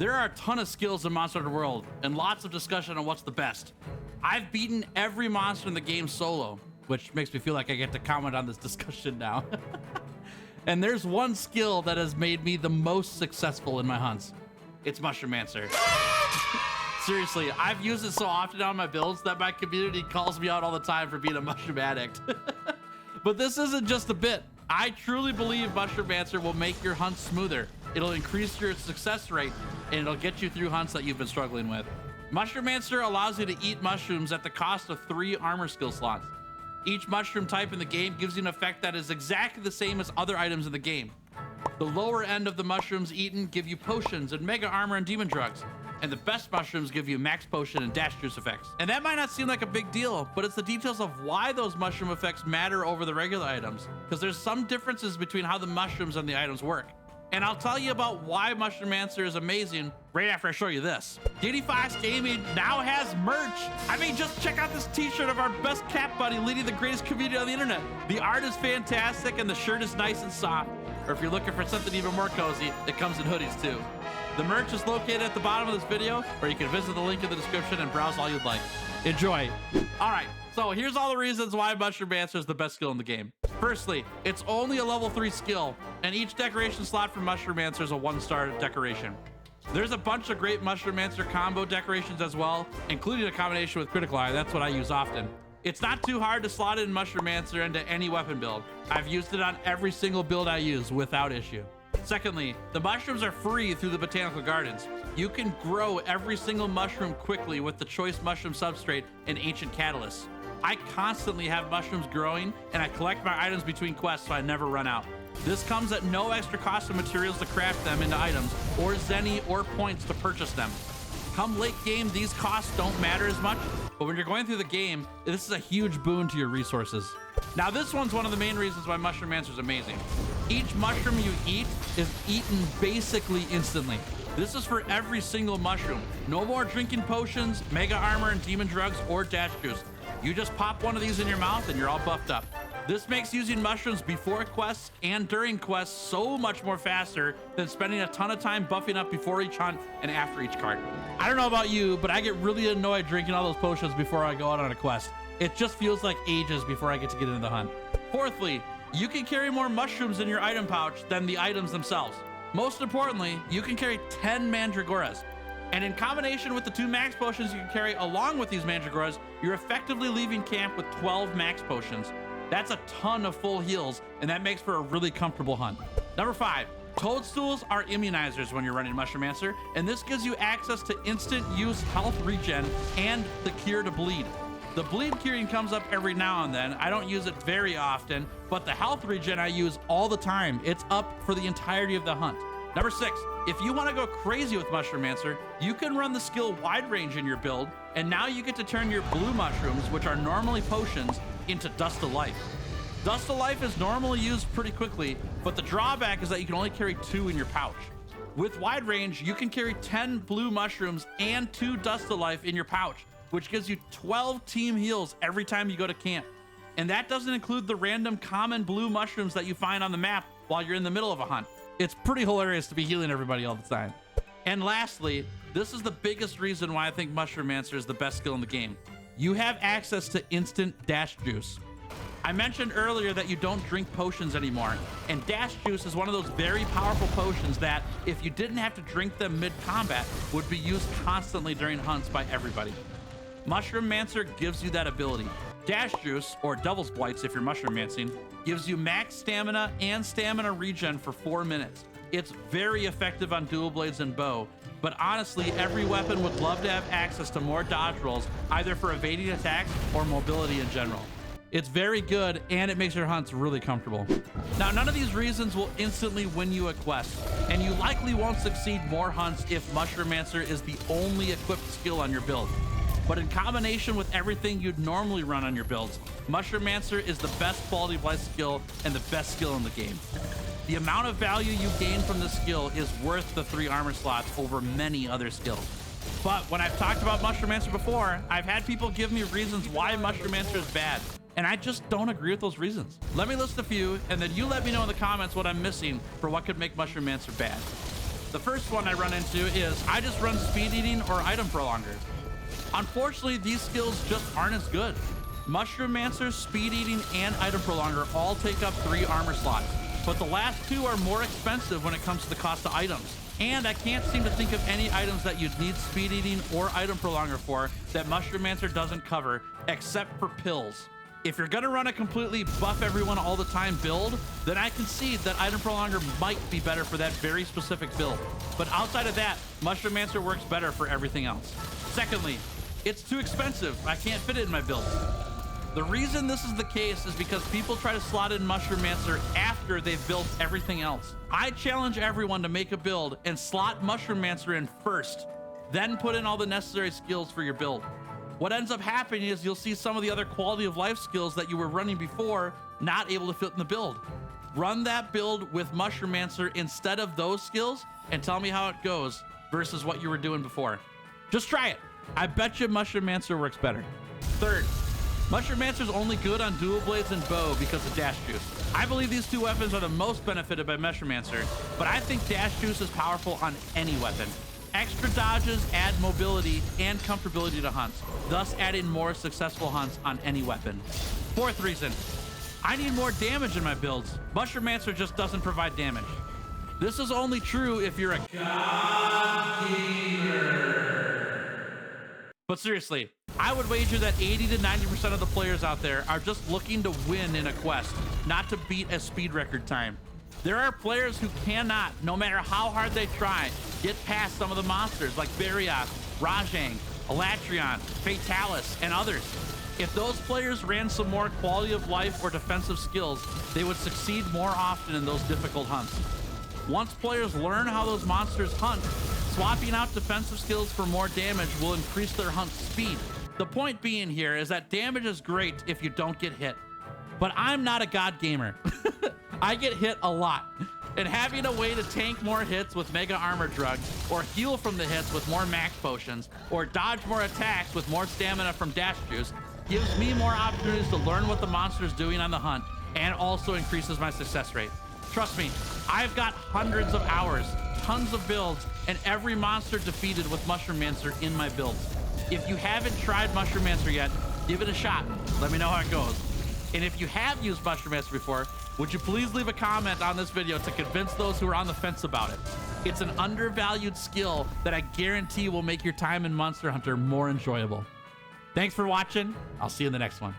There are a ton of skills in Monster Hunter World and lots of discussion on what's the best. I've beaten every monster in the game solo, which makes me feel like I get to comment on this discussion now. And there's one skill that has made me the most successful in my hunts. It's Mushroomancer. Seriously, I've used it so often on my builds that my community calls me out all the time for being a mushroom addict. But this isn't just a bit. I truly believe Mushroomancer will make your hunts smoother. It'll increase your success rate, and it'll get you through hunts that you've been struggling with. Mushroomancer allows you to eat mushrooms at the cost of 3 armor skill slots. Each mushroom type in the game gives you an effect that is exactly the same as other items in the game. The lower end of the mushrooms eaten give you potions and mega armor and demon drugs. And the best mushrooms give you max potion and dash juice effects. And that might not seem like a big deal, but it's the details of why those mushroom effects matter over the regular items, because there's some differences between how the mushrooms and the items work. And I'll tell you about why Mushroomancer is amazing right after I show you this. Diddy Fox Gaming now has merch. I mean, just check out this t-shirt of our best cat buddy leading the greatest community on the internet. The art is fantastic and the shirt is nice and soft. Or if you're looking for something even more cozy, it comes in hoodies too. The merch is located at the bottom of this video, or you can visit the link in the description and browse all you'd like. Enjoy. All right, so here's all the reasons why Mushroomancer is the best skill in the game. Firstly, it's only a level 3 skill, and each decoration slot for Mushroomancer is a 1-star decoration. There's a bunch of great Mushroomancer combo decorations as well, including a combination with Critical Eye. That's what I use often. It's not too hard to slot in Mushroomancer into any weapon build. I've used it on every single build I use without issue. Secondly, the mushrooms are free through the botanical gardens. You can grow every single mushroom quickly with the choice mushroom substrate and ancient catalysts. I constantly have mushrooms growing, and I collect my items between quests so I never run out. This comes at no extra cost of materials to craft them into items, or zenny or points to purchase them. Come late game, these costs don't matter as much, but when you're going through the game, this is a huge boon to your resources. Now this one's one of the main reasons why Mushroomancer is amazing. Each mushroom you eat is eaten basically instantly. This is for every single mushroom. No more drinking potions, mega armor, and demon drugs, or dash juice. You just pop one of these in your mouth and you're all buffed up. This makes using mushrooms before quests and during quests so much more faster than spending a ton of time buffing up before each hunt and after each cart. I don't know about you, but I get really annoyed drinking all those potions before I go out on a quest. It just feels like ages before I get to get into the hunt. Fourthly, you can carry more mushrooms in your item pouch than the items themselves. Most importantly, you can carry 10 mandragoras. And in combination with the 2 max potions you can carry along with these mandragoras, you're effectively leaving camp with 12 max potions. That's a ton of full heals, and that makes for a really comfortable hunt. Number 5, toadstools are immunizers when you're running Mushroomancer, and this gives you access to instant use health regen and the cure to bleed. The bleed curing comes up every now and then. I don't use it very often, but the health regen I use all the time. It's up for the entirety of the hunt. Number 6, if you want to go crazy with Mushroomancer, you can run the skill wide range in your build, and now you get to turn your blue mushrooms, which are normally potions, into Dust of Life. Dust of Life is normally used pretty quickly, but the drawback is that you can only carry 2 in your pouch. With wide range, you can carry 10 blue mushrooms and 2 Dust of Life in your pouch, which gives you 12 team heals every time you go to camp. And that doesn't include the random common blue mushrooms that you find on the map while you're in the middle of a hunt. It's pretty hilarious to be healing everybody all the time. And lastly, this is the biggest reason why I think Mushroomancer is the best skill in the game. You have access to instant dash juice. I mentioned earlier that you don't drink potions anymore, and dash juice is one of those very powerful potions that, if you didn't have to drink them mid-combat, would be used constantly during hunts by everybody. Mushroomancer gives you that ability. Dash juice, or Devil's Blights if you're Mushroomancing, gives you max stamina and stamina regen for 4 minutes. It's very effective on dual blades and bow, but honestly, every weapon would love to have access to more dodge rolls, either for evading attacks or mobility in general. It's very good, and it makes your hunts really comfortable. Now, none of these reasons will instantly win you a quest, and you likely won't succeed more hunts if Mushroomancer is the only equipped skill on your build. But in combination with everything you'd normally run on your builds, Mushroomancer is the best quality of life skill and the best skill in the game. The amount of value you gain from this skill is worth the 3 armor slots over many other skills. But when I've talked about Mushroomancer before, I've had people give me reasons why Mushroomancer is bad, and I just don't agree with those reasons. Let me list a few, and then you let me know in the comments what I'm missing for what could make Mushroomancer bad. The first one I run into is I just run speed eating or item prolonger. Unfortunately, these skills just aren't as good. Mushroomancer, speed eating, and item prolonger all take up 3 armor slots, but the last 2 are more expensive when it comes to the cost of items. And I can't seem to think of any items that you'd need speed eating or item prolonger for that Mushroomancer doesn't cover, except for pills. If you're gonna run a completely buff everyone all the time build, then I concede that item prolonger might be better for that very specific build. But outside of that, Mushroomancer works better for everything else. Secondly, it's too expensive. I can't fit it in my build. The reason this is the case is because people try to slot in Mushroomancer after they've built everything else. I challenge everyone to make a build and slot Mushroomancer in first, then put in all the necessary skills for your build. What ends up happening is you'll see some of the other quality of life skills that you were running before not able to fit in the build. Run that build with Mushroomancer instead of those skills and tell me how it goes versus what you were doing before. Just try it. I bet you Mushroomancer works better. Third, Mushroomancer's only good on dual blades and bow because of dash juice. I believe these 2 weapons are the most benefited by Mushroomancer, but I think dash juice is powerful on any weapon. Extra dodges add mobility and comfortability to hunts, thus adding more successful hunts on any weapon. Fourth reason, I need more damage in my builds. Mushroomancer just doesn't provide damage. This is only true if you're a god gamer. But seriously, I would wager that 80 to 90% of the players out there are just looking to win in a quest, not to beat a speed record time. There are players who cannot, no matter how hard they try, get past some of the monsters like Barioth, Rajang, Elatrion, Fatalis, and others. If those players ran some more quality of life or defensive skills, they would succeed more often in those difficult hunts. Once players learn how those monsters hunt, swapping out defensive skills for more damage will increase their hunt speed. The point being here is that damage is great if you don't get hit. But I'm not a god gamer. I get hit a lot. And having a way to tank more hits with Mega Armor Drug, or heal from the hits with more max potions, or dodge more attacks with more stamina from dash juice, gives me more opportunities to learn what the monster is doing on the hunt, and also increases my success rate. Trust me, I've got hundreds of hours, tons of builds, and every monster defeated with Mushroomancer in my builds. If you haven't tried Mushroomancer yet, give it a shot. Let me know how it goes. And if you have used Mushroomancer before, would you please leave a comment on this video to convince those who are on the fence about it? It's an undervalued skill that I guarantee will make your time in Monster Hunter more enjoyable. Thanks for watching. I'll see you in the next one.